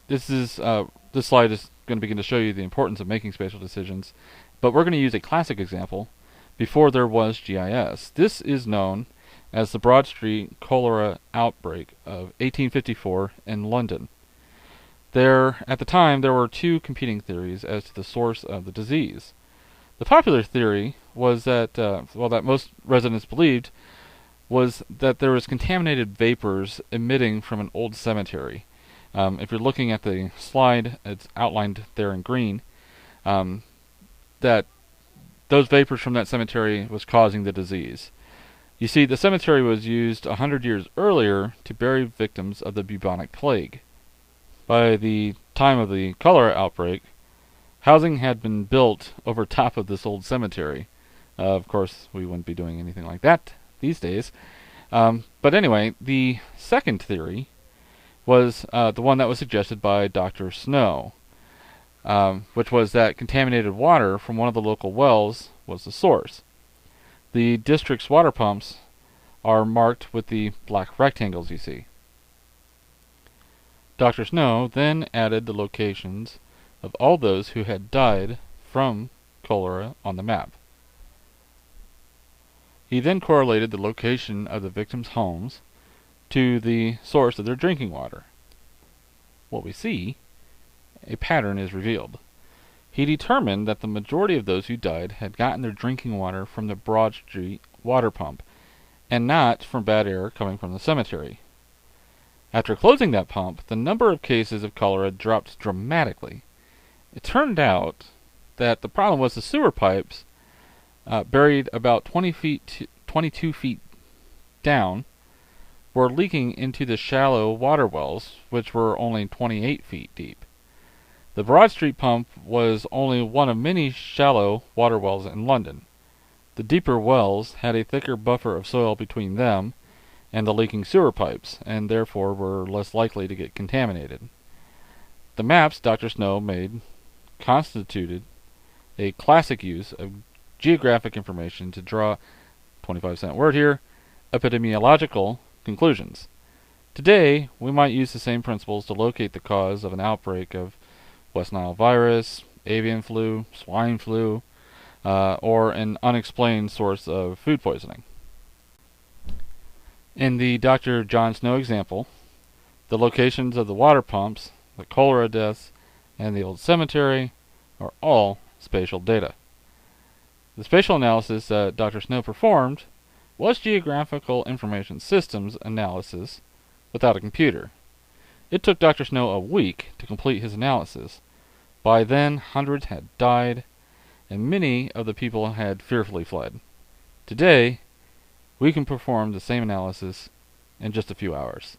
This slide is going to begin to show you the importance of making spatial decisions, but we're going to use a classic example before there was GIS. This is known as the Broad Street cholera outbreak of 1854 in London. At the time, there were two competing theories as to the source of the disease. The popular theory was that most residents believed, was that there was contaminated vapors emitting from an old cemetery. If you're looking at the slide, it's outlined there in green, that those vapors from that cemetery was causing the disease. You see, the cemetery was used 100 years earlier to bury victims of the bubonic plague. By the time of the cholera outbreak, housing had been built over top of this old cemetery. Of course, we wouldn't be doing anything like that these days. But anyway, the second theory was the one that was suggested by Dr. Snow, which was that contaminated water from one of the local wells was the source. The district's water pumps are marked with the black rectangles you see. Dr. Snow then added the locations of all those who had died from cholera on the map. He then correlated the location of the victims' homes to the source of their drinking water. What we see, a pattern is revealed. He determined that the majority of those who died had gotten their drinking water from the Broad Street water pump, and not from bad air coming from the cemetery. After closing that pump, the number of cases of cholera dropped dramatically. It turned out that the problem was the sewer pipes, buried about 22 feet down, were leaking into the shallow water wells, which were only 28 feet deep. The Broad Street pump was only one of many shallow water wells in London. The deeper wells had a thicker buffer of soil between them and the leaking sewer pipes, and therefore were less likely to get contaminated. The maps Dr. Snow made constituted a classic use of geographic information to draw, 25-cent word here, epidemiological conclusions. Today, we might use the same principles to locate the cause of an outbreak of West Nile virus, avian flu, swine flu, or an unexplained source of food poisoning. In the Dr. John Snow example, the locations of the water pumps, the cholera deaths, and the old cemetery are all spatial data. The spatial analysis that Dr. Snow performed was geographical information systems analysis without a computer. It took Dr. Snow a week to complete his analysis. By then, hundreds had died, and many of the people had fearfully fled. Today, we can perform the same analysis in just a few hours.